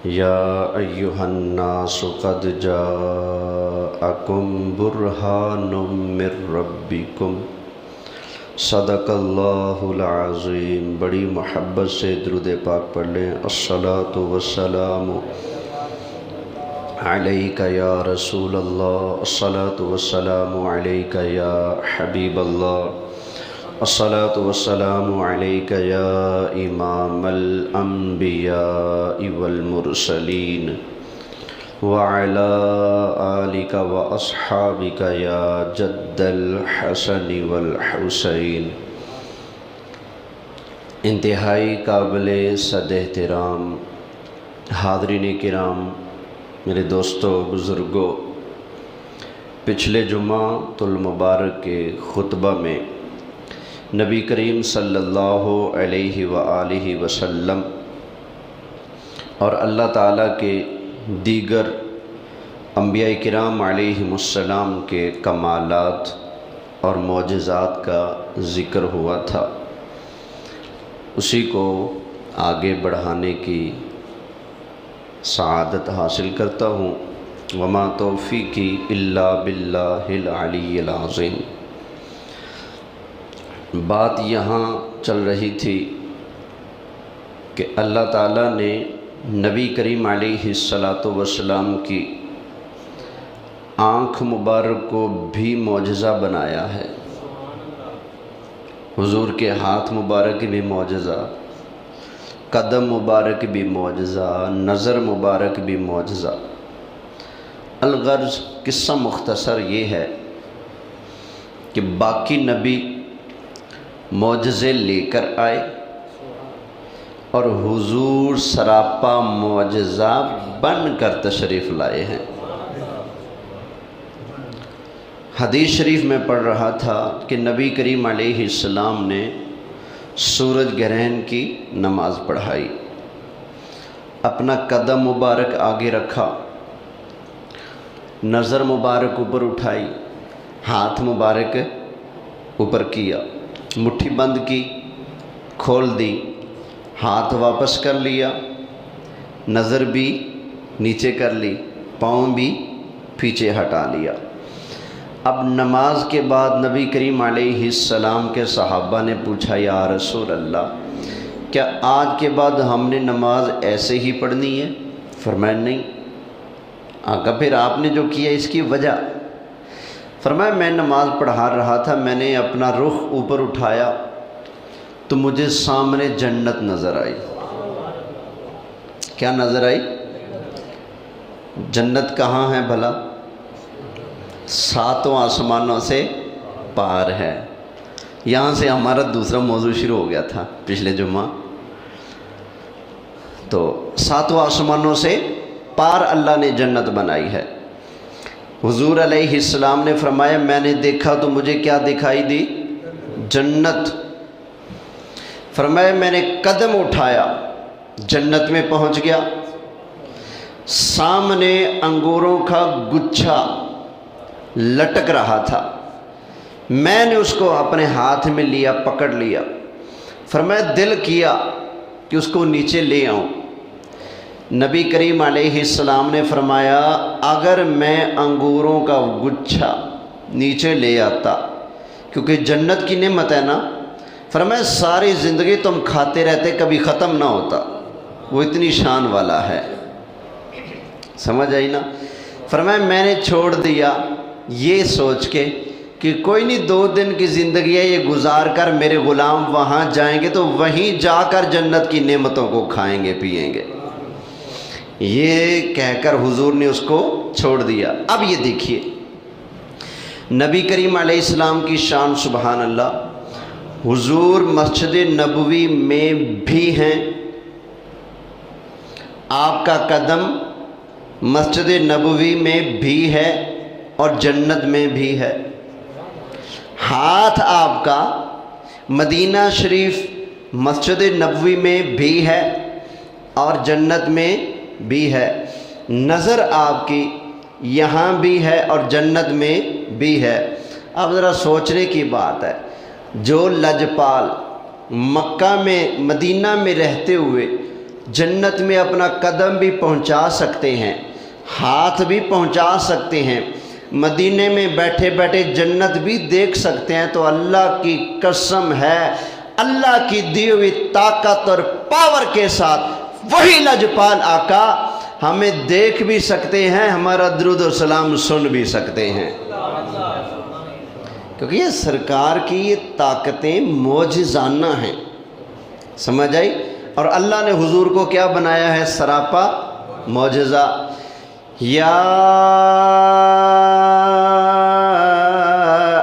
یا ایہا الناس قد جاءکم برہان من ربکم صدق اللہ العظیم۔ بڑی محبت سے درود پاک پڑھ لیں۔ الصلاۃ والسلام علیک یا رسول اللہ، الصلاۃ والسلام علیک یا حبیب اللہ، الصلاۃ والسلام علیک یا امام الانبیاء والمرسلین وعلی آلک واصحابک یا جد الحسن والحسین۔ انتہائی قابل صد احترام حاضرین کرام، میرے دوستوں، بزرگوں، پچھلے جمعہ المبارک کے خطبہ میں نبی کریم صلی اللہ علیہ وآلہ وسلم اور اللہ تعالیٰ کے دیگر انبیاء کرام علیہم السلام کے کمالات اور معجزات کا ذکر ہوا تھا۔ اسی کو آگے بڑھانے کی سعادت حاصل کرتا ہوں۔ وما توفیقی الا باللہ العلی العظیم۔ بات یہاں چل رہی تھی کہ اللہ تعالیٰ نے نبی کریم علیہ السلام کی آنکھ مبارک کو بھی معجزہ بنایا ہے۔ حضور کے ہاتھ مبارک بھی معجزہ، قدم مبارک بھی معجزہ، نظر مبارک بھی معجزہ۔ الغرض قصہ مختصر یہ ہے کہ باقی نبی معجزے لے کر آئے اور حضور سراپا معجزہ بن کر تشریف لائے ہیں۔ حدیث شریف میں پڑھ رہا تھا کہ نبی کریم علیہ السلام نے سورج گرہن کی نماز پڑھائی، اپنا قدم مبارک آگے رکھا، نظر مبارک اوپر اٹھائی، ہاتھ مبارک اوپر کیا، مٹھی بند کی، کھول دی، ہاتھ واپس کر لیا، نظر بھی نیچے کر لی، پاؤں بھی پیچھے ہٹا لیا۔ اب نماز کے بعد نبی کریم علیہ السلام کے صحابہ نے پوچھا، یا رسول اللہ، کیا آج کے بعد ہم نے نماز ایسے ہی پڑھنی ہے؟ فرمایا نہیں۔ آقا پھر آپ نے جو کیا اس کی وجہ؟ فرمایا میں نماز پڑھا رہا تھا، میں نے اپنا رخ اوپر اٹھایا تو مجھے سامنے جنت نظر آئی۔ کیا نظر آئی؟ جنت کہاں ہے بھلا؟ ساتوں آسمانوں سے پار ہے۔ یہاں سے ہمارا دوسرا موضوع شروع ہو گیا تھا پچھلے جمعہ۔ تو ساتوں آسمانوں سے پار اللہ نے جنت بنائی ہے۔ حضور علیہ السلام نے فرمایا میں نے دیکھا تو مجھے کیا دکھائی دی؟ جنت۔ فرمایا میں نے قدم اٹھایا، جنت میں پہنچ گیا، سامنے انگوروں کا گچھا لٹک رہا تھا، میں نے اس کو اپنے ہاتھ میں لیا، پکڑ لیا۔ فرمایا دل کیا کہ اس کو نیچے لے آؤں۔ نبی کریم علیہ السلام نے فرمایا اگر میں انگوروں کا گچھا نیچے لے آتا، کیونکہ جنت کی نعمت ہے نا، فرمایا ساری زندگی تم کھاتے رہتے، کبھی ختم نہ ہوتا، وہ اتنی شان والا ہے۔ سمجھ آئی نا؟ فرمایا میں نے چھوڑ دیا یہ سوچ کے کہ کوئی نہیں، 2 دن کی زندگی ہے، یہ گزار کر میرے غلام وہاں جائیں گے تو وہیں جا کر جنت کی نعمتوں کو کھائیں گے، پیئیں گے۔ یہ کہہ کر حضور نے اس کو چھوڑ دیا۔ اب یہ دیکھیے نبی کریم علیہ السلام کی شان، سبحان اللہ۔ حضور مسجد نبوی میں بھی ہیں، آپ کا قدم مسجد نبوی میں بھی ہے اور جنت میں بھی ہے، ہاتھ آپ کا مدینہ شریف مسجد نبوی میں بھی ہے اور جنت میں بھی ہے، نظر آپ کی یہاں بھی ہے اور جنت میں بھی ہے۔ اب ذرا سوچنے کی بات ہے، جو لجپال مکہ میں، مدینہ میں رہتے ہوئے جنت میں اپنا قدم بھی پہنچا سکتے ہیں، ہاتھ بھی پہنچا سکتے ہیں، مدینے میں بیٹھے بیٹھے جنت بھی دیکھ سکتے ہیں، تو اللہ کی قسم ہے اللہ کی دی ہوئی طاقت اور پاور کے ساتھ وہی لجپال آقا ہمیں دیکھ بھی سکتے ہیں، ہمارا درود و سلام سن بھی سکتے ہیں، کیونکہ یہ سرکار کی یہ طاقتیں معجزانہ ہیں، سمجھ آئی؟ اور اللہ نے حضور کو کیا بنایا ہے؟ سراپا معجزہ۔ یا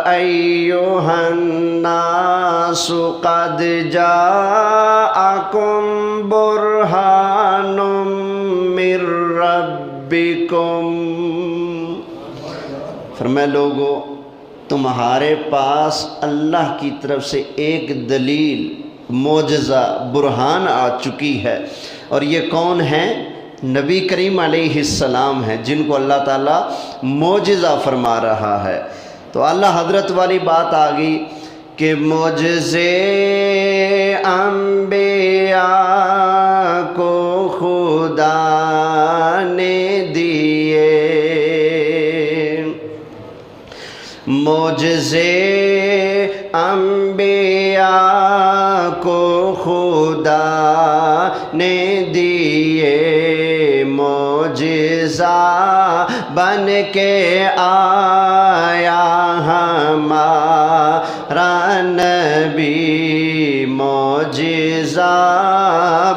ایھا الناس قد جاءکم برہان من ربکم، فرمایا لوگو تمہارے پاس اللہ کی طرف سے ایک دلیل، معجزہ، برہان آ چکی ہے، اور یہ کون ہیں؟ نبی کریم علیہ السلام ہیں، جن کو اللہ تعالیٰ معجزہ فرما رہا ہے۔ تو اللہ حضرت والی بات آ گئی کہ معجزے انبیاء کو خدا نے دیے، معجزے انبیاء کو خدا نے دیے، معجزہ بن کے آیا ہمارا نبی، معجزہ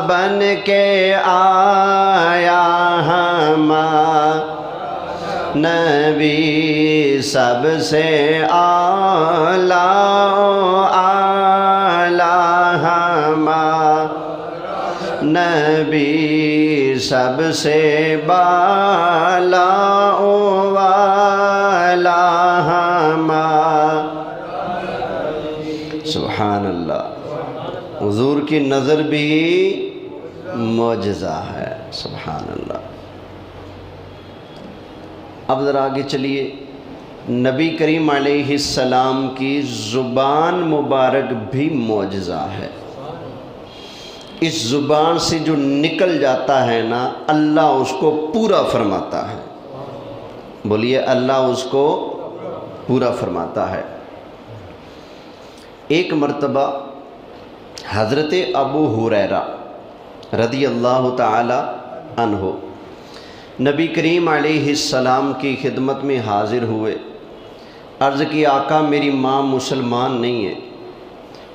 بن کے آیا ہمارا نبی، سب سے اعلیٰ اعلیٰ ہمارا نبی، سب سے بالا والا ہمارا، سبحان اللہ، حضور کی نظر بھی معجزہ ہے، سبحان اللہ۔ اب ذرا آگے چلیے، نبی کریم علیہ السلام کی زبان مبارک بھی معجزہ ہے، اس زبان سے جو نکل جاتا ہے نا اللہ اس کو پورا فرماتا ہے، بولیے اللہ اس کو پورا فرماتا ہے۔ ایک مرتبہ حضرت ابو ہریرہ رضی اللہ تعالی عنہ نبی کریم علیہ السلام کی خدمت میں حاضر ہوئے، عرض کی آقا میری ماں مسلمان نہیں ہے،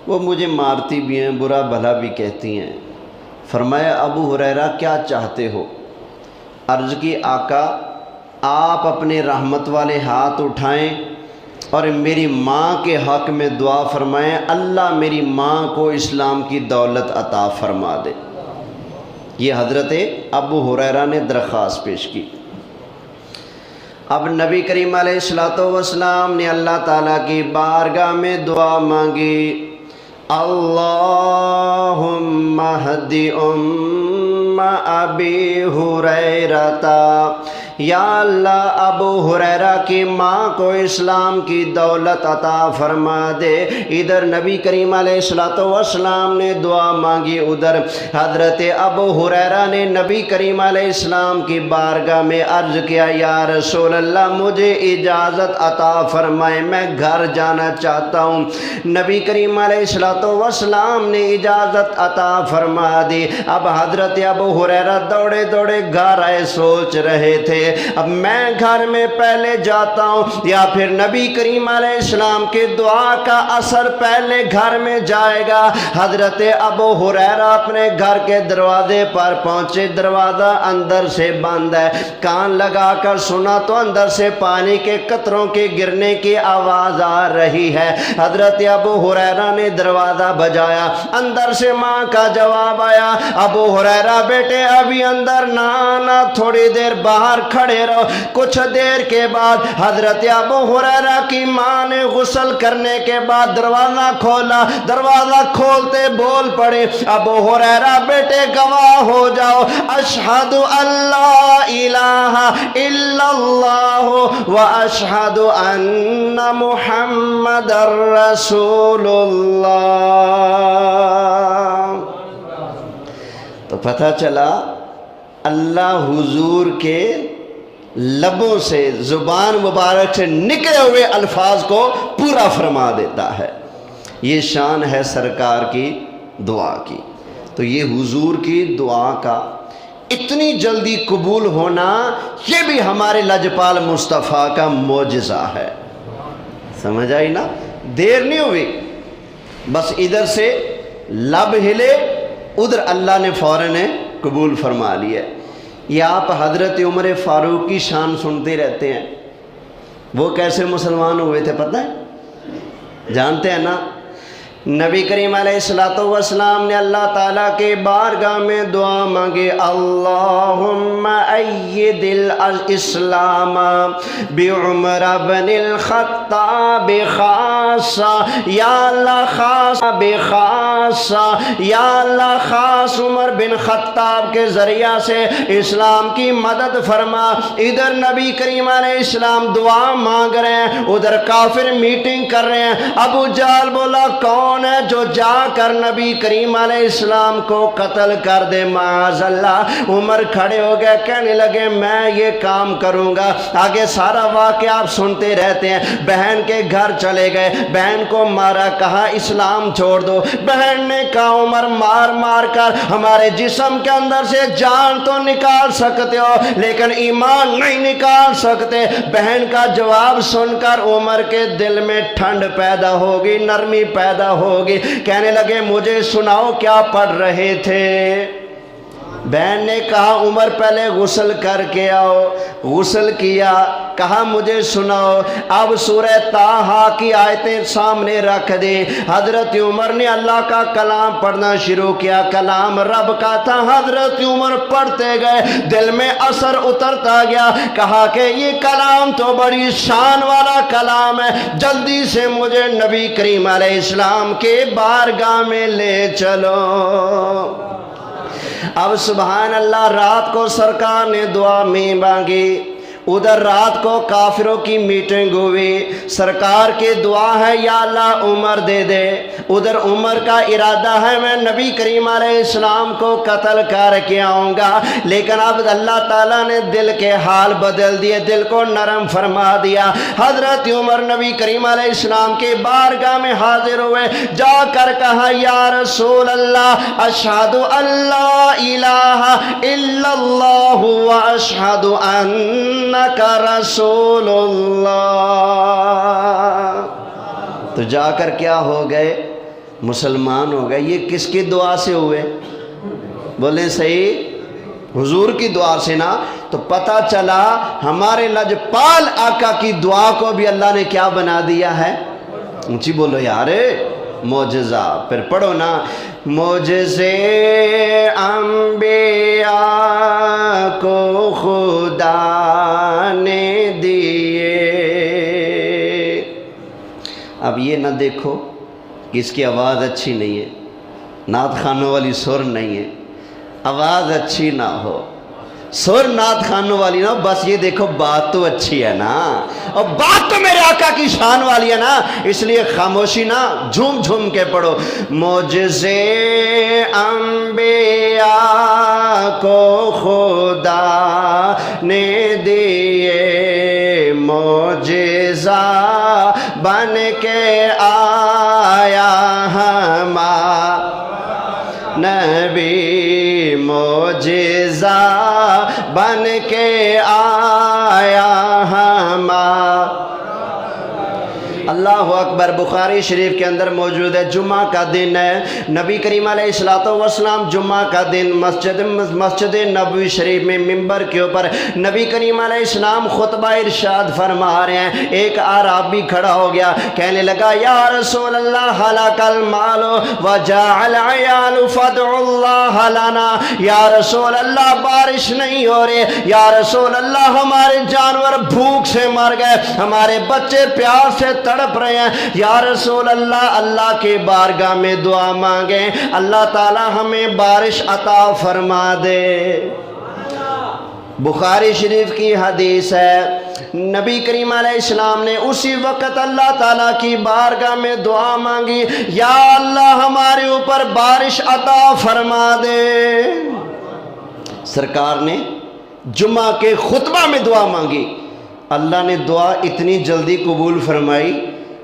وہ مجھے مارتی بھی ہیں، برا بھلا بھی کہتی ہیں۔ فرمایا ابو ہریرہ کیا چاہتے ہو؟ عرض کی آقا آپ اپنے رحمت والے ہاتھ اٹھائیں اور میری ماں کے حق میں دعا فرمائیں، اللہ میری ماں کو اسلام کی دولت عطا فرما دے۔ یہ حضرت ابو ہریرہ نے درخواست پیش کی۔ اب نبی کریم علیہ السلام نے اللہ تعالیٰ کی بارگاہ میں دعا مانگی، اللہم اہدی ابی ہریرہ، یا اللہ ابو ہریرہ کی ماں کو اسلام کی دولت عطا فرما دے۔ ادھر نبی کریم علیہ السلام نے دعا مانگی، ادھر حضرت ابو ہریرہ نے نبی کریم علیہ السلام کی بارگاہ میں عرض کیا، یا رسول اللہ مجھے اجازت عطا فرمائے، میں گھر جانا چاہتا ہوں۔ نبی کریم علیہ السلام نے اجازت عطا فرما دی۔ اب حضرت ابو ہریرہ دوڑے دوڑے گھر آئے، سوچ رہے تھے اب میں گھر میں پہلے جاتا ہوں یا پھر نبی کریم علیہ السلام کی دعا کا اثر پہلے گھر میں جائے گا۔ حضرت ابو ہریرہ اپنے گھر کے دروازے پر پہنچے، دروازہ اندر سے بند ہے، کان لگا کر سنا تو اندر سے پانی کے قطروں کے گرنے کی آواز آ رہی ہے۔ حضرت ابو ہریرہ نے دروازہ بجایا، اندر سے ماں کا جواب آیا، ابو ہریرہ بیٹے ابھی اندر نہ آنا، تھوڑی دیر باہر کھڑے رہو۔ کچھ دیر کے بعد حضرت ابو ہریرہ کی ماں نے غسل کرنے کے بعد دروازہ کھولا، دروازہ کھولتے بول پڑے، ابو ہریرہ بیٹے گواہ ہو جاؤ، اشہد ان لا الہ الا اللہ و اشہد ان محمد رسول اللہ۔ تو پتہ چلا اللہ حضور کے لبوں سے، زبان مبارک سے نکلے ہوئے الفاظ کو پورا فرما دیتا ہے۔ یہ شان ہے سرکار کی دعا کی۔ تو یہ حضور کی دعا کا اتنی جلدی قبول ہونا، یہ بھی ہمارے لجپال مصطفیٰ کا معجزہ ہے۔ سمجھ آئی نا؟ دیر نہیں ہوئی، بس ادھر سے لب ہلے، ادھر اللہ نے فوراً قبول فرما لیا۔ یہ آپ حضرت عمر فاروق کی شان سنتے رہتے ہیں، وہ کیسے مسلمان ہوئے تھے پتہ ہے؟ جانتے ہیں نا؟ نبی کریم علیہ السلام نے اللہ تعالیٰ کے بارگاہ میں دعا مانگی، اللہم اید الاسلام بعمر بن الخطاب خاصا، یا اللہ خاص بخاصا، یا اللہ خاص عمر بن خطاب کے ذریعہ سے اسلام کی مدد فرما۔ ادھر نبی کریم علیہ السلام دعا مانگ رہے ہیں، ادھر کافر میٹنگ کر رہے ہیں۔ ابو جہل بولا کون ہے جو جا کر نبی کریم علیہ السلام کو قتل کر دے؟ معاذ اللہ۔ عمر کھڑے ہو گئے، کہنے لگے میں یہ کام کروں گا۔ آگے سارا واقعہ آپ سنتے رہتے ہیں۔ بہن کے گھر چلے گئے، بہن کو مارا، کہا اسلام چھوڑ دو۔ بہن نے کہا عمر مار مار کر ہمارے جسم کے اندر سے جان تو نکال سکتے ہو لیکن ایمان نہیں نکال سکتے۔ بہن کا جواب سن کر عمر کے دل میں ٹھنڈ پیدا ہوگی، نرمی پیدا ہوگی۔ کہنے لگے مجھے سناؤ کیا پڑھ رہے تھے؟ بہن نے کہا عمر پہلے غسل کر کے آؤ۔ غسل کیا، کہا مجھے سناؤ۔ اب سورہ طٰہٰ کی آیتیں سامنے رکھ دی۔ حضرت عمر نے اللہ کا کلام پڑھنا شروع کیا، کلام رب کا تھا۔ حضرت عمر پڑھتے گئے، دل میں اثر اترتا گیا۔ کہا کہ یہ کلام تو بڑی شان والا کلام ہے، جلدی سے مجھے نبی کریم علیہ السلام کے بارگاہ میں لے چلو۔ اب سبحان اللہ، رات کو سرکار نے دعا میں مانگی، ادھر رات کو کافروں کی میٹنگ ہوئی۔ سرکار کی دعا ہے یا اللہ عمر دے دے، ادھر عمر کا ارادہ ہے میں نبی کریم علیہ السلام کو قتل کر کے آؤں گا، لیکن اب اللہ تعالیٰ نے دل کے حال بدل دیے، دل کو نرم فرما دیا۔ حضرت عمر نبی کریم علیہ السلام کے بارگاہ میں حاضر ہوئے، جا کر کہا یا رسول اللہ اشہد ان لا الہ الا اللہ واشہد انک رسول اللہ۔ تو جا کر کیا ہو گئے؟ مسلمان ہو گئے۔ یہ کس کی دعا سے ہوئے؟ بولیں صحیح، حضور کی دعا سے نا۔ تو پتہ چلا ہمارے لجپال آقا کی دعا کو بھی اللہ نے کیا بنا دیا ہے؟ اونچی بولو یار، معجزہ۔ پھر پڑھو نا، معجزے انبیاء کو خدا نے دیے۔ اب یہ نہ دیکھو کہ اس کی آواز اچھی نہیں ہے، نعت خانوں والی سر نہیں ہے، آواز اچھی نہ ہو، سر نعت خانوں والی نہ ہو، بس یہ دیکھو بات تو اچھی ہے نا، اور بات تو میرے آقا کی شان والی ہے نا، اس لیے خاموشی نہ، جھوم جھوم کے پڑھو۔ معجزے انبیاء کو خدا نے دیے، معجزہ بن کے آیا ہمارا نبی، معجزہ بن کے آیا ہمارا۔ اللہ اکبر۔ بخاری شریف کے اندر موجود ہے، جمعہ کا دن ہے، نبی کریم علیہ السلام جمعہ کا دن مسجد نبوی شریف میں ممبر کے اوپر نبی کریم علیہ السلام خطبہ ارشاد فرما رہے ہیں۔ ایک اعرابی کھڑا ہو گیا، کہنے لگا یا رسول اللہ ہلاک المال وجاع العیال فادعوا اللہ لنا۔ یا رسول اللہ بارش نہیں ہو رہی، یا رسول اللہ ہمارے جانور بھوک سے مر گئے، ہمارے بچے پیاس سے تڑپ رہے ہیں، یا رسول اللہ اللہ کے بارگاہ میں دعا مانگیں، اللہ تعالی ہمیں بارش عطا فرما دے۔ بخاری شریف کی حدیث ہے، نبی کریم علیہ السلام نے اسی وقت اللہ تعالیٰ کی بارگاہ میں دعا مانگی، یا اللہ ہمارے اوپر بارش عطا فرما دے۔ سرکار نے جمعہ کے خطبہ میں دعا مانگی، اللہ نے دعا اتنی جلدی قبول فرمائی،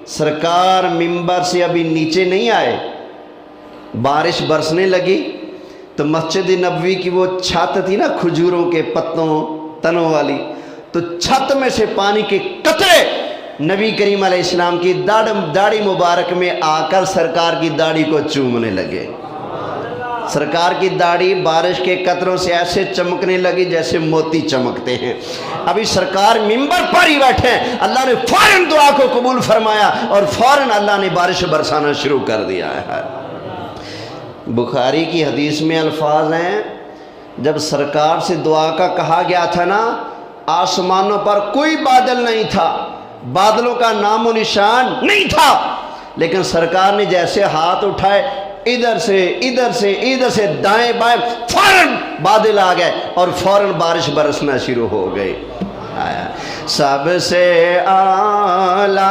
سرکار ممبر سے ابھی نیچے نہیں آئے، بارش برسنے لگی تو مسجد نبوی کی وہ چھت تھی نا کھجوروں کے پتوں تنوں والی، تو چھت میں سے پانی کے قطرے نبی کریم علیہ السلام کی داڑھی مبارک میں آ کر سرکار کی داڑھی کو چومنے لگے۔ سرکار کی داڑھی بارش کے قطروں سے ایسے چمکنے لگی جیسے موتی چمکتے ہیں۔ ابھی سرکار ممبر پر ہی بیٹھے ہیں، اللہ نے فوراً دعا کو قبول فرمایا اور فوراً اللہ نے بارش برسانا شروع کر دیا ہے۔ بخاری کی حدیث میں الفاظ ہیں، جب سرکار سے دعا کا کہا گیا تھا نا، آسمانوں پر کوئی بادل نہیں تھا، بادلوں کا نام و نشان نہیں تھا، لیکن سرکار نے جیسے ہاتھ اٹھائے، ادھر سے دائیں بائیں فوراً بادل آ گئے اور فوراً بارش برسنا شروع ہو گئی۔ سب سے اعلیٰ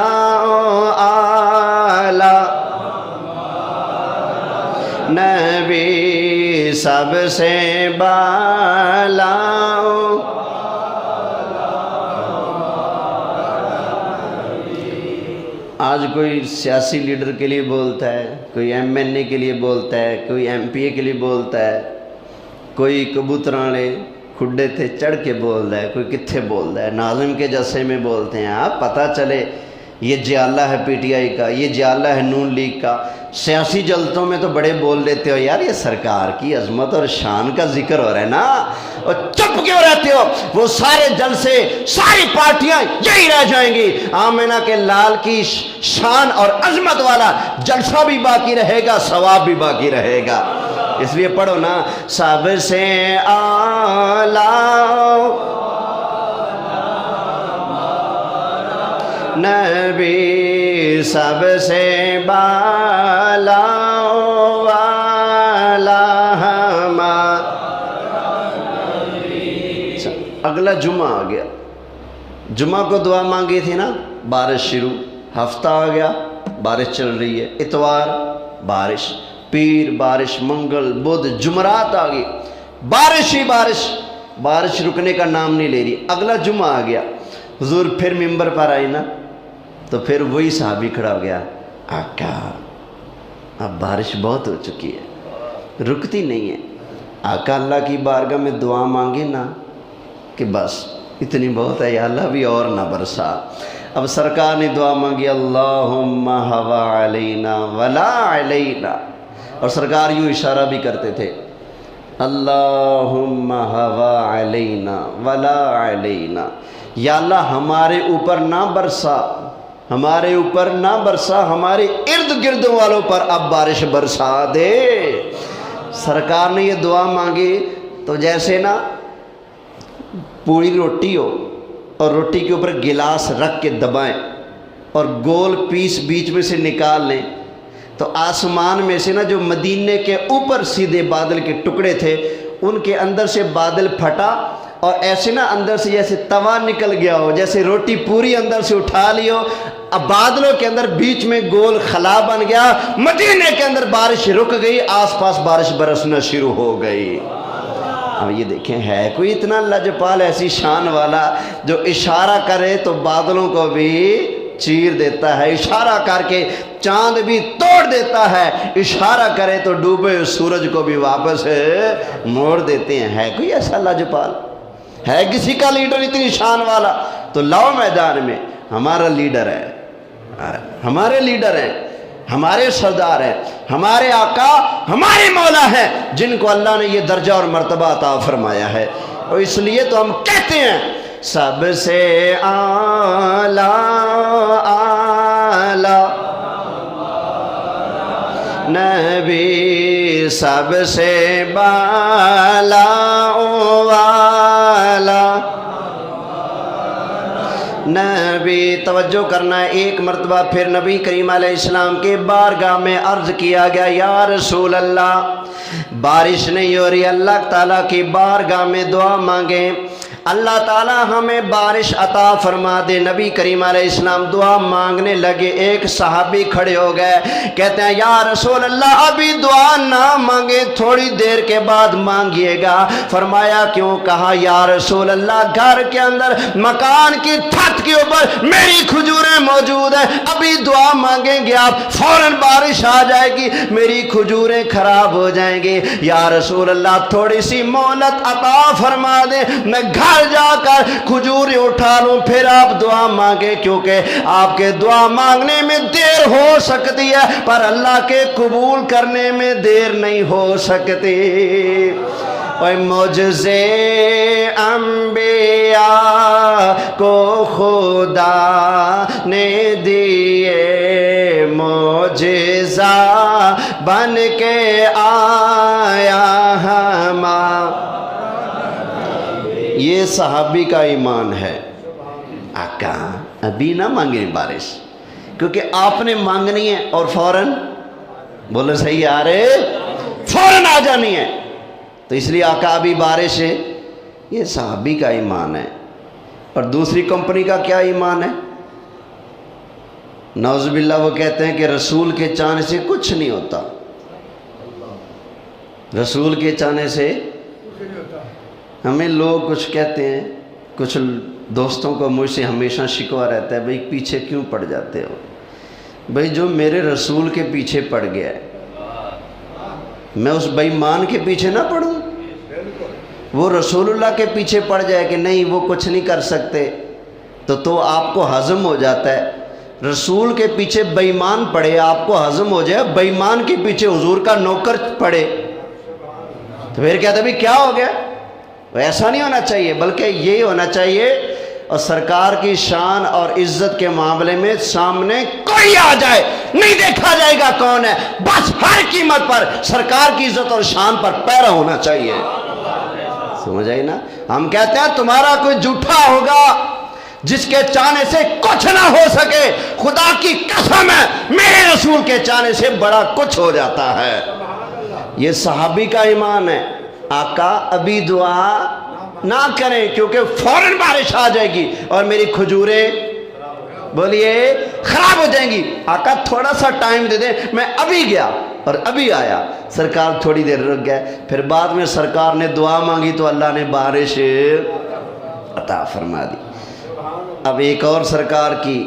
نبی، سب سے بالا آج کوئی سیاسی لیڈر کے لیے بولتا ہے، کوئی ایم این اے کے لیے بولتا ہے، کوئی ایم پی اے کے لیے بولتا ہے، کوئی کبوترانے کھڈے تھے چڑھ کے بول رہا ہے، کوئی کتھے بول رہا ہے، ناظم کے جلسے میں بولتے ہیں۔ آپ پتہ چلے یہ جیالہ ہے پی ٹی آئی کا، یہ جیالہ ہے نون لیگ کا۔ سیاسی جلسوں میں تو بڑے بول دیتے ہو، یار یہ سرکار کی عظمت اور شان کا ذکر ہو رہا ہے نا، اور چپ کیوں رہتے ہو؟ وہ سارے جلسے، ساری پارٹیاں یہی رہ جائیں گی، آمنہ کے لال کی شان اور عظمت والا جلسہ بھی باقی رہے گا، ثواب بھی باقی رہے گا۔ اس لیے پڑھو نا، سب سے اعلیٰ نبی، سب سے بالا والا ہمارا۔ اگلا جمعہ آ گیا، جمعہ کو دعا مانگی تھی نا، بارش شروع، ہفتہ آ گیا، بارش چل رہی ہے، اتوار بارش، پیر بارش، منگل بدھ جمعرات آ گئی، بارش ہی بارش، بارش رکنے کا نام نہیں لے رہی۔ اگلا جمعہ آ گیا، حضور پھر ممبر پر آئی نا، تو پھر وہی صحابی کھڑا ہو گیا، آقا اب بارش بہت ہو چکی ہے، رکتی نہیں ہے۔ آقا اللہ کی بارگاہ میں دعا مانگے نا کہ بس اتنی بہت ہے یا اللہ بھی اور نہ برسا۔ اب سرکار نے دعا مانگی، اللہم ہوا علینا ولا علینا، اور سرکار یوں اشارہ بھی کرتے تھے، اللہم ہوا علینا ولا علینا، یا اللہ ہمارے اوپر نہ برسا، ہمارے اوپر نہ برسا، ہمارے ارد گرد والوں پر اب بارش برسا دے۔ سرکار نے یہ دعا مانگی تو جیسے نا پوری روٹی ہو اور روٹی کے اوپر گلاس رکھ کے دبائیں اور گول پیس بیچ میں سے نکال لیں، تو آسمان میں سے نا جو مدینے کے اوپر سیدھے بادل کے ٹکڑے تھے، ان کے اندر سے بادل پھٹا اور ایسے نا اندر سے جیسے توا نکل گیا ہو، جیسے روٹی پوری اندر سے اٹھا لی ہو، اب بادلوں کے اندر بیچ میں گول خلا بن گیا، مدینے کے اندر بارش رک گئی، آس پاس بارش برسنا شروع ہو گئی۔ اب یہ دیکھیں، ہے کوئی اتنا لجپال ایسی شان والا جو اشارہ کرے تو بادلوں کو بھی چیر دیتا ہے، اشارہ کر کے چاند بھی توڑ دیتا ہے، اشارہ کرے تو ڈوبے سورج کو بھی واپس موڑ دیتے ہیں۔ ہے کوئی ایسا لجپال؟ ہے کسی کا لیڈر اتنی شان والا؟ تو لاؤ میدان میں، ہمارا لیڈر ہے، ہمارے لیڈر ہیں، ہمارے سردار ہیں، ہمارے آقا، ہمارے مولا ہیں، جن کو اللہ نے یہ درجہ اور مرتبہ عطا فرمایا ہے۔ اور اس لیے تو ہم کہتے ہیں سب سے اعلیٰ نبی، سب سے بالا والا نبی۔ توجہ کرنا ہے، ایک مرتبہ پھر نبی کریم علیہ السلام کے بارگاہ میں عرض کیا گیا، یا رسول اللہ بارش نہیں ہو رہی، اللہ تعالیٰ کی بارگاہ میں دعا مانگیں۔ اللہ تعالی ہمیں بارش عطا فرما دے۔ نبی کریم علیہ السلام دعا مانگنے لگے، ایک صحابی کھڑے ہو گئے، کہتے ہیں یا رسول اللہ ابھی دعا نہ مانگے، تھوڑی دیر کے بعد مانگیے گا۔ فرمایا کیوں؟ کہا یا رسول اللہ گھر کے اندر مکان کی چھت کے اوپر میری کھجوریں موجود ہیں، ابھی دعا مانگیں گے آپ فوراً بارش آ جائے گی، میری کھجوریں خراب ہو جائیں گی۔ یا رسول اللہ تھوڑی سی مہلت عطا فرما دے، میں گھر جا کر کھجوریں اٹھا لوں، پھر آپ دعا مانگے، کیونکہ آپ کے دعا مانگنے میں دیر ہو سکتی ہے پر اللہ کے قبول کرنے میں دیر نہیں ہو سکتی۔ اور معجزے انبیاء کو خدا نے دیے، معجزہ بن کے آیا ہمارا۔ یہ صحابی کا ایمان ہے۔ آقا ابھی نہ مانگیں بارش، کیونکہ آپ نے مانگنی ہے اور فوراً بولو صحیح آ رہے، فوراً آ جانی ہے، تو اس لیے آقا ابھی بارش ہے۔ یہ صحابی کا ایمان ہے۔ اور دوسری کمپنی کا کیا ایمان ہے؟ نعوذ باللہ وہ کہتے ہیں کہ رسول کے چاہنے سے کچھ نہیں ہوتا، رسول کے چاہنے سے ہمیں لوگ کچھ کہتے ہیں، کچھ دوستوں کو مجھ سے ہمیشہ شکوہ رہتا ہے، بھئی پیچھے کیوں پڑ جاتے ہو؟ بھئی جو میرے رسول کے پیچھے پڑ گیا ہے میں اس بے ایمان کے پیچھے نہ پڑوں؟ وہ رسول اللہ کے پیچھے پڑ جائے کہ نہیں وہ کچھ نہیں کر سکتے تو آپ کو ہضم ہو جاتا ہے۔ رسول کے پیچھے بے ایمان پڑے آپ کو ہضم ہو جائے، بے ایمان کے پیچھے حضور کا نوکر پڑے تو پھر کہتے بھی کیا ہو گیا؟ ایسا نہیں ہونا چاہیے، بلکہ یہی ہونا چاہیے۔ اور سرکار کی شان اور عزت کے معاملے میں سامنے کوئی آ جائے نہیں دیکھا جائے گا کون ہے، بس ہر قیمت پر سرکار کی عزت اور شان پر پیرا ہونا چاہیے۔ سمجھ آئی نا؟ ہم کہتے ہیں تمہارا کوئی جھوٹا ہوگا جس کے چاہنے سے کچھ نہ ہو سکے، خدا کی قسم ہے میرے رسول کے چاہنے سے بڑا کچھ ہو جاتا ہے۔ یہ صحابی کا ایمان ہے۔ آقا ابھی دعا نہ کریں کیونکہ فوراً بارش آ جائے گی اور میری کھجوریں بولیے خراب ہو جائیں گی۔ آقا تھوڑا سا ٹائم دے دیں، میں ابھی گیا اور ابھی آیا۔ سرکار تھوڑی دیر رک گئے، پھر بعد میں سرکار نے دعا مانگی تو اللہ نے بارش عطا فرما دی۔ اب ایک اور سرکار کی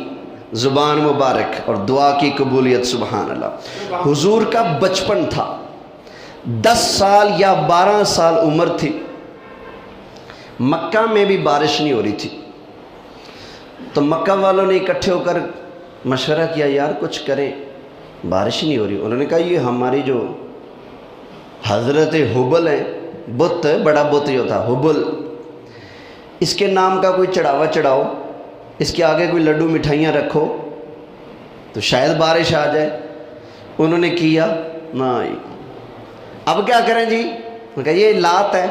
زبان مبارک اور دعا کی قبولیت، سبحان اللہ۔ حضور کا بچپن تھا، 10 سال یا 12 سال عمر تھی، مکہ میں بھی بارش نہیں ہو رہی تھی، تو مکہ والوں نے اکٹھے ہو کر مشورہ کیا یار کچھ کریں، بارش نہیں ہو رہی۔ انہوں نے کہا یہ ہماری جو حضرت حبل ہے، بت بڑا بت جو تھا حبل، اس کے نام کا کوئی چڑھاوا چڑھاؤ، اس کے آگے کوئی لڈو مٹھائیاں رکھو تو شاید بارش آ جائے۔ انہوں نے کیا نہیں، اب کیا کریں جی؟ کہ یہ لات ہے،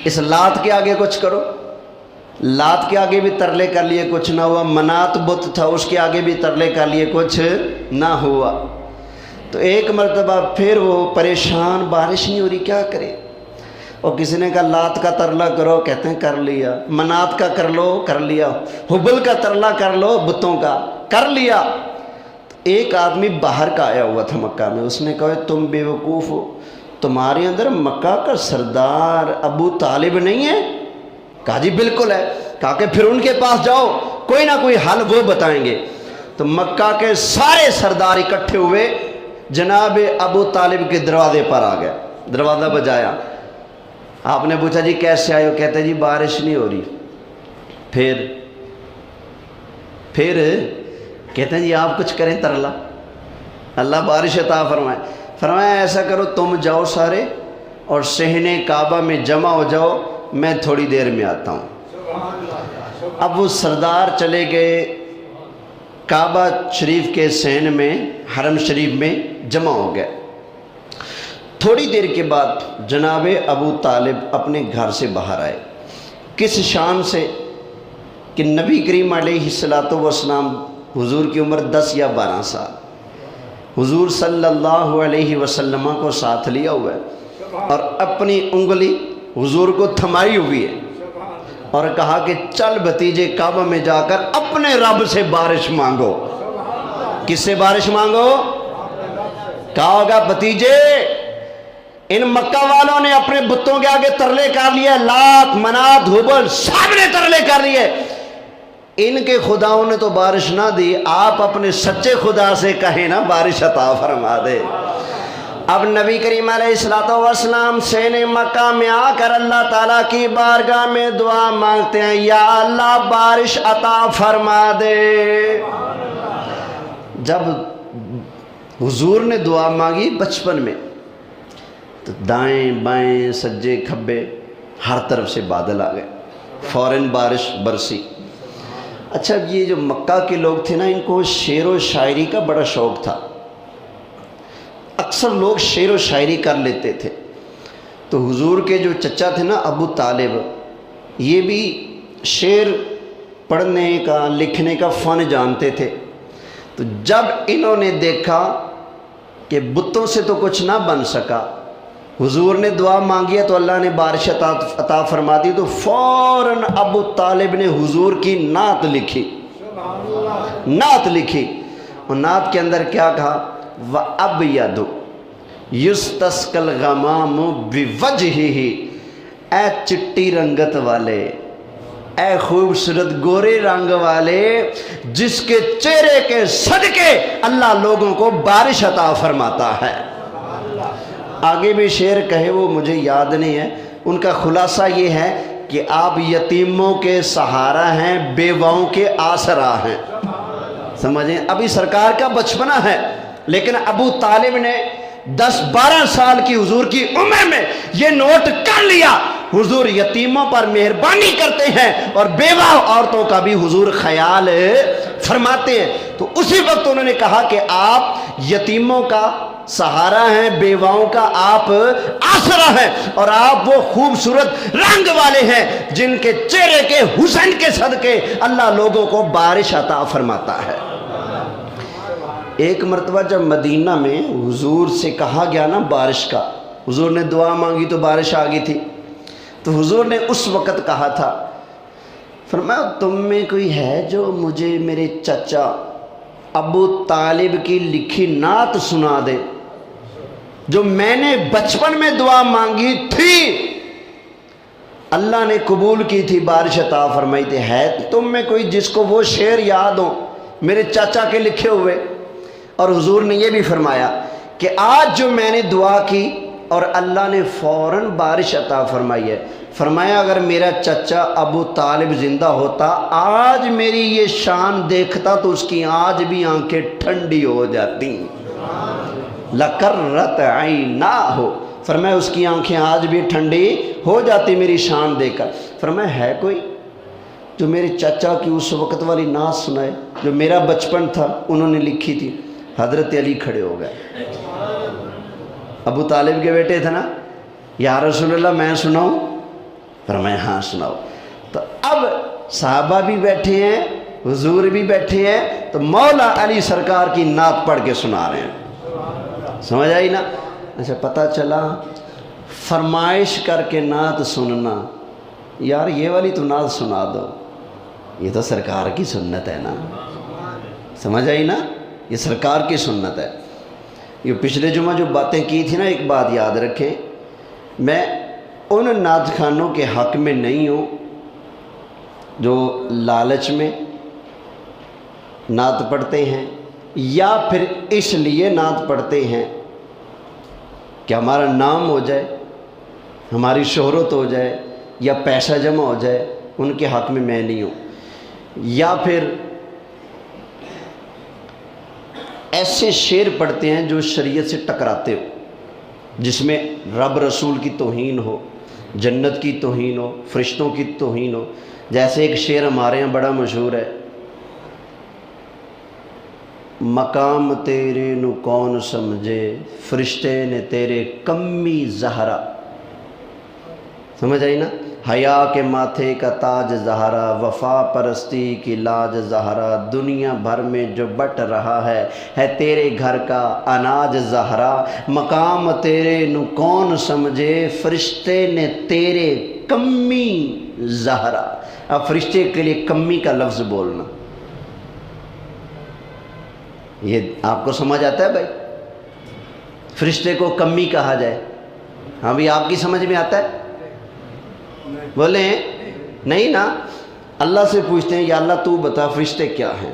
اس لات کے آگے کچھ کرو۔ لات کے آگے بھی ترلے کر لیے کچھ نہ ہوا، منات بت تھا اس کے آگے بھی ترلے کر لیے کچھ نہ ہوا۔ تو ایک مرتبہ پھر وہ پریشان، بارش نہیں ہو رہی کیا کرے؟ اور کسی نے کہا لات کا ترلا کرو، کہتے ہیں کر لیا، منات کا کر لو، کر لیا، حبل کا ترلا کر لو، بتوں کا کر لیا۔ ایک آدمی باہر کا آیا ہوا تھا مکہ میں، اس نے کہا تم بے وقوف ہو، تمہارے اندر مکہ کا سردار ابو طالب نہیں ہے؟ کہا جی بالکل ہے۔ کہا کہ پھر ان کے پاس جاؤ، کوئی نہ کوئی حل وہ بتائیں گے۔ تو مکہ کے سارے سردار اکٹھے ہوئے، جناب ابو طالب کے دروازے پر آ گئے، دروازہ بجایا۔ آپ نے پوچھا جی کیسے آئے ہو؟ کہتے جی بارش نہیں ہو رہی۔ پھر کہتے ہیں جی آپ کچھ کریں ترلا، اللہ بارش عطا فرمائے۔ فرمایا ایسا کرو تم جاؤ سارے اور صحن کعبہ میں جمع ہو جاؤ، میں تھوڑی دیر میں آتا ہوں۔ اب وہ سردار چلے گئے کعبہ شریف کے صحن میں، حرم شریف میں جمع ہو گئے۔ تھوڑی دیر کے بعد جناب ابو طالب اپنے گھر سے باہر آئے، کس شان سے کہ نبی کریم علیہ الصلوۃ والسلام، حضور کی عمر 10 یا 12 سال، حضور صلی اللہ علیہ وسلم کو ساتھ لیا ہوا ہے اور اپنی انگلی حضور کو تھمائی ہوئی ہے، اور کہا کہ چل بھتیجے کعبہ میں جا کر اپنے رب سے بارش مانگو۔ کس سے بارش مانگو؟ کہا ہوگا بھتیجے ان مکہ والوں نے اپنے بتوں کے آگے ترلے کر لیے، لات منات ہبل سب نے ترلے کر لیے، ان کے خداؤں نے تو بارش نہ دی، آپ اپنے سچے خدا سے کہیں نا بارش عطا فرما دے۔ اب نبی کریم علیہ السلام سین مکہ میں آ کر اللہ تعالیٰ کی بارگاہ میں دعا مانگتے ہیں، یا اللہ بارش عطا فرما دے۔ جب حضور نے دعا مانگی بچپن میں تو دائیں بائیں سجے کھبے ہر طرف سے بادل آ گئے، فوراً بارش برسی۔ اچھا یہ جو مکہ کے لوگ تھے نا، ان کو شعر و شاعری کا بڑا شوق تھا، اکثر لوگ شعر و شاعری کر لیتے تھے۔ تو حضور کے جو چچا تھے نا ابو طالب، یہ بھی شعر پڑھنے کا لکھنے کا فن جانتے تھے۔ تو جب انہوں نے دیکھا کہ بتوں سے تو کچھ نہ بن سکا، حضور نے دعا مانگی ہے تو اللہ نے بارش عطا فرما دی، تو فوراً ابو طالب نے حضور کی نعت لکھی، نعت لکھی۔ اور نعت کے اندر کیا کہا؟ وَأَبْيَضُ يُسْتَسْقَى الْغَمَامُ بِوَجْهِهِ، اے چٹی رنگت والے، اے خوبصورت گورے رنگ والے، جس کے چہرے کے صدقے اللہ لوگوں کو بارش عطا فرماتا ہے۔ آگے بھی شعر کہے وہ مجھے یاد نہیں ہے، ان کا خلاصہ یہ ہے کہ آپ یتیموں کے سہارا ہیں، بیواؤں کے آسرا ہیں۔ سمجھیں، ابھی سرکار کا بچپنا ہے، لیکن ابو طالب نے 10-12 سال کی حضور کی عمر میں یہ نوٹ کر لیا، حضور یتیموں پر مہربانی کرتے ہیں اور بیوہ عورتوں کا بھی حضور خیال فرماتے ہیں۔ تو اسی وقت انہوں نے کہا کہ آپ یتیموں کا سہارا ہیں، بیواؤں کا آپ آسرا ہیں، اور آپ وہ خوبصورت رنگ والے ہیں جن کے چہرے کے حسن کے صدقے اللہ لوگوں کو بارش عطا فرماتا ہے۔ ایک مرتبہ جب مدینہ میں حضور سے کہا گیا نا بارش کا، حضور نے دعا مانگی تو بارش آ گئی تھی، تو حضور نے اس وقت کہا تھا، فرمایا تم میں کوئی ہے جو مجھے میرے چچا ابو طالب کی لکھی نعت سنا دے، جو میں نے بچپن میں دعا مانگی تھی، اللہ نے قبول کی تھی، بارش عطا فرمائی تھی۔ ہے تم میں کوئی جس کو وہ شعر یاد ہو میرے چاچا کے لکھے ہوئے؟ اور حضور نے یہ بھی فرمایا کہ آج جو میں نے دعا کی اور اللہ نے فوراً بارش عطا فرمائی ہے، فرمایا اگر میرا چچا ابو طالب زندہ ہوتا، آج میری یہ شان دیکھتا تو اس کی آج بھی آنکھیں ٹھنڈی ہو جاتی، لَقَرَّتْ عَيْنَاهُ، فرمایا اس کی آنکھیں آج بھی ٹھنڈی ہو جاتی میری شان دیکھ کر۔ فرمایا ہے کوئی جو میرے چچا کی اس وقت والی نعت سنائے جو میرا بچپن تھا انہوں نے لکھی تھی؟ حضرت علی کھڑے ہو گئے، ابو طالب کے بیٹے تھے نا، یا رسول اللہ میں سناؤں؟ فرمایا ہاں سناؤ۔ تو اب صحابہ بھی بیٹھے ہیں، حضور بھی بیٹھے ہیں، تو مولا علی سرکار کی نعت پڑھ کے سنا رہے ہیں۔ سمجھ آئی نا؟ اچھا پتہ چلا فرمائش کر کے نعت سننا، یار یہ والی تو نعت سنا دو، یہ تو سرکار کی سنت ہے نا۔ سمجھ آئی نا؟ یہ سرکار کی سنت ہے۔ یہ پچھلے جمعہ جو باتیں کی تھی نا، ایک بات یاد رکھیں، میں ان نعت خانوں کے حق میں نہیں ہوں جو لالچ میں نعت پڑھتے ہیں یا پھر اس لیے نعت پڑھتے ہیں کہ ہمارا نام ہو جائے، ہماری شہرت ہو جائے یا پیسہ جمع ہو جائے، ان کے حق میں نہیں ہوں۔ یا پھر ایسے شعر پڑھتے ہیں جو شریعت سے ٹکراتے ہو، جس میں رب رسول کی توہین ہو، جنت کی توہین ہو، فرشتوں کی توہین ہو۔ جیسے ایک شعر ہمارے یہاں بڑا مشہور ہے، مقام تیرے نو کون سمجھے، فرشتے نے تیرے کمی زہرا۔ سمجھ آئی نا؟ حیا کے ماتھے کا تاج زہرا، وفا پرستی کی لاج زہرا، دنیا بھر میں جو بٹ رہا ہے تیرے گھر کا اناج زہرا۔ مقام تیرے نو کون سمجھے، فرشتے نے تیرے کمی زہرا. اب فرشتے کے لیے کمی کا لفظ بولنا، یہ آپ کو سمجھ آتا ہے بھائی؟ فرشتے کو کمی کہا جائے، ہاں بھی آپ کی سمجھ میں آتا ہے؟ بولیں نہیں نا. اللہ سے پوچھتے ہیں یا اللہ تو بتا فرشتے کیا ہیں.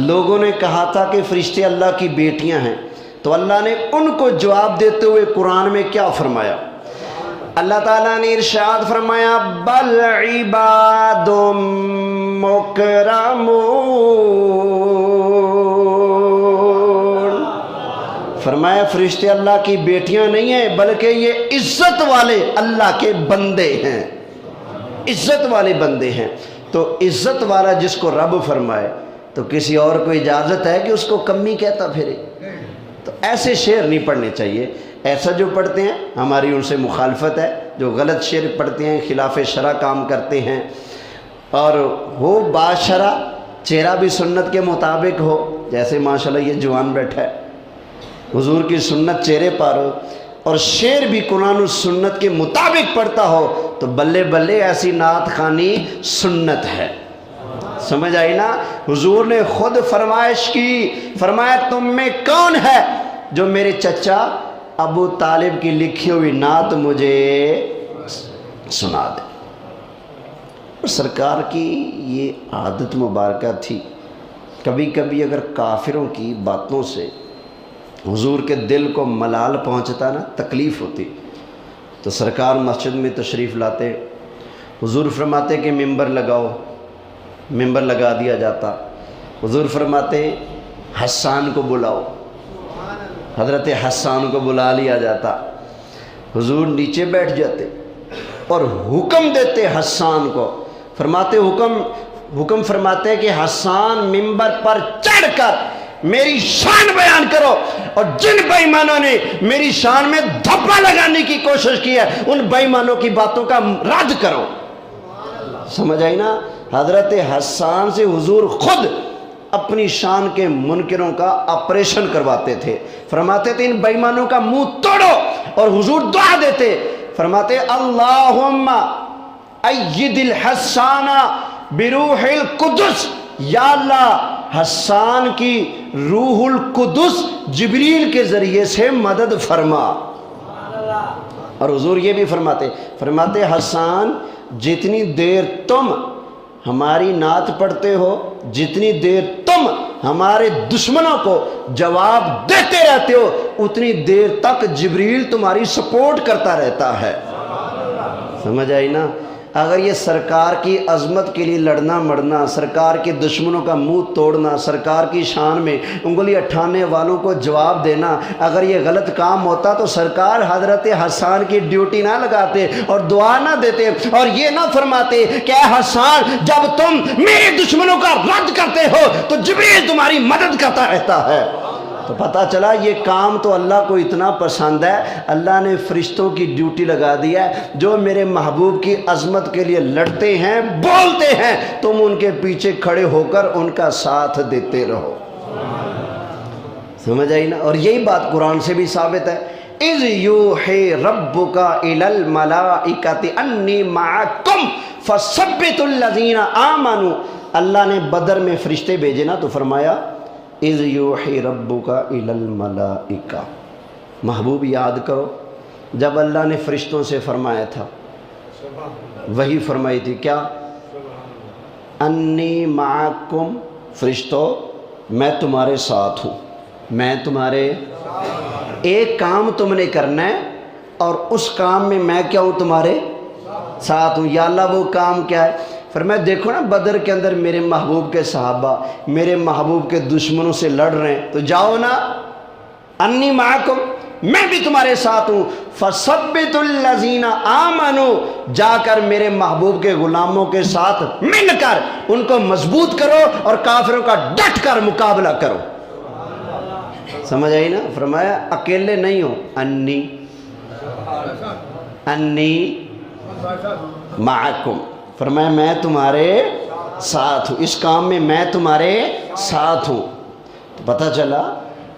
لوگوں نے کہا تھا کہ فرشتے اللہ کی بیٹیاں ہیں، تو اللہ نے ان کو جواب دیتے ہوئے قرآن میں کیا فرمایا؟ اللہ تعالیٰ نے ارشاد فرمایا بل عباد مکرمون، فرمایا فرشتے اللہ کی بیٹیاں نہیں ہیں بلکہ یہ عزت والے اللہ کے بندے ہیں، عزت والے بندے ہیں. تو عزت والا جس کو رب فرمائے تو کسی اور کو اجازت ہے کہ اس کو کمی کہتا پھرے؟ تو ایسے شعر نہیں پڑھنے چاہیے. ایسا جو پڑھتے ہیں ہماری ان سے مخالفت ہے، جو غلط شعر پڑھتے ہیں، خلاف شرع کام کرتے ہیں، اور ہو باشرع، چہرہ بھی سنت کے مطابق ہو. جیسے ماشاءاللہ یہ جوان بیٹھا ہے، حضور کی سنت چہرے پر ہو اور شعر بھی قرآن و سنت کے مطابق پڑھتا ہو تو بلے بلے ایسی نعت خوانی سنت ہے. سمجھ آئی نا؟ حضور نے خود فرمائش کی، فرمایا تم میں کون ہے جو میرے چچا ابو طالب کی لکھی ہوئی نعت مجھے سنا دے. اور سرکار کی یہ عادت مبارکہ تھی، کبھی کبھی اگر کافروں کی باتوں سے حضور کے دل کو ملال پہنچتا نا، تکلیف ہوتی، تو سرکار مسجد میں تشریف لاتے. حضور فرماتے کہ ممبر لگاؤ، ممبر لگا دیا جاتا. حضور فرماتے حسان کو بلاؤ، حضرت حسان کو بلا لیا جاتا. حضور نیچے بیٹھ جاتے اور حکم دیتے حسان کو، فرماتے حکم فرماتے کہ حسان ممبر پر چڑھ کر میری شان بیان کرو، اور جن بے ایمانوں نے میری شان میں دھبا لگانے کی کوشش کی ہے ان بے ایمانوں کی باتوں کا رد کرو. سمجھ آئی نا؟ حضرت حسان سے حضور خود اپنی شان کے منکروں کا آپریشن کرواتے تھے. فرماتے تھے ان بے ایمانوں کا منہ توڑو، اور حضور دعا دیتے، فرماتے اللہم اید الحسان بروح القدس، یا اللہ حسان کی روح القدس جبریل کے ذریعے سے مدد فرما. اور حضور یہ بھی فرماتے حسان جتنی دیر تم ہماری نعت پڑھتے ہو، جتنی دیر تم ہمارے دشمنوں کو جواب دیتے رہتے ہو، اتنی دیر تک جبریل تمہاری سپورٹ کرتا رہتا ہے. سمجھ آئی نا؟ اگر یہ سرکار کی عظمت کے لیے لڑنا مرنا، سرکار کے دشمنوں کا منہ توڑنا، سرکار کی شان میں انگلی اٹھانے والوں کو جواب دینا، اگر یہ غلط کام ہوتا تو سرکار حضرت حسان کی ڈیوٹی نہ لگاتے اور دعا نہ دیتے اور یہ نہ فرماتے کہ اے حسان جب تم میرے دشمنوں کا رد کرتے ہو تو جبریل تمہاری مدد کرتا رہتا ہے. تو پتہ چلا یہ کام تو اللہ کو اتنا پسند ہے، اللہ نے فرشتوں کی ڈیوٹی لگا دی ہے، جو میرے محبوب کی عظمت کے لیے لڑتے ہیں، بولتے ہیں، تم ان کے پیچھے کھڑے ہو کر ان کا ساتھ دیتے رہو. سمجھ آئی نا؟ اور یہی بات قرآن سے بھی ثابت ہے، اِذْ یُوحِی رَبُّکَ إِلَى الْمَلَائِکَةِ أَنِّی مَعَکُمْ فَثَبِّتُوا الَّذِینَ آمَنُوا. اللہ نے بدر میں فرشتے بھیجے نا تو فرمایا اِذْ یُوحِی رَبُّکَ إِلَى الْمَلَائِکَةِ. محبوب یاد کرو جب اللہ نے فرشتوں سے فرمایا تھا، وہی فرمائی تھی کیا؟ انی معکم، فرشتوں میں تمہارے ساتھ ہوں، میں تمہارے ایک کام تم نے کرنا ہے اور اس کام میں کیا ہوں؟ تمہارے ساتھ ہوں. یا اللہ وہ کام کیا ہے؟ فرمایا دیکھو نا بدر کے اندر میرے محبوب کے صحابہ میرے محبوب کے دشمنوں سے لڑ رہے ہیں، تو جاؤ نا، انی معکم، میں بھی تمہارے ساتھ ہوں. فَثَبِّتُوا الَّذِينَ آمَنُوا، جا کر میرے محبوب کے غلاموں کے ساتھ مل کر ان کو مضبوط کرو اور کافروں کا ڈٹ کر مقابلہ کرو. سمجھ آئی نا؟ فرمایا اکیلے نہیں ہو، انی معکم، فرمایا میں تمہارے ساتھ ہوں، اس کام میں تمہارے ساتھ ہوں. تو پتہ چلا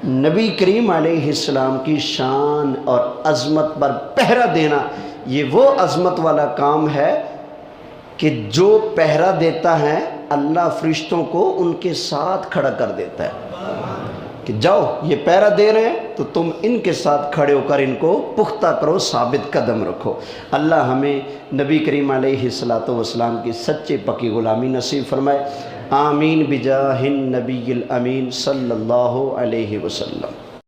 نبی کریم علیہ السلام کی شان اور عظمت پر پہرا دینا یہ وہ عظمت والا کام ہے کہ جو پہرا دیتا ہے اللہ فرشتوں کو ان کے ساتھ کھڑا کر دیتا ہے کہ جاؤ یہ پہرا دے رہے ہیں تو تم ان کے ساتھ کھڑے ہو کر ان کو پختہ کرو، ثابت قدم رکھو۔ اللہ ہمیں نبی کریم علیہ الصلوۃ والسلام کی سچے پکی غلامی نصیب فرمائے۔ آمین بجاہ النبی الامین صلی اللہ علیہ وسلم۔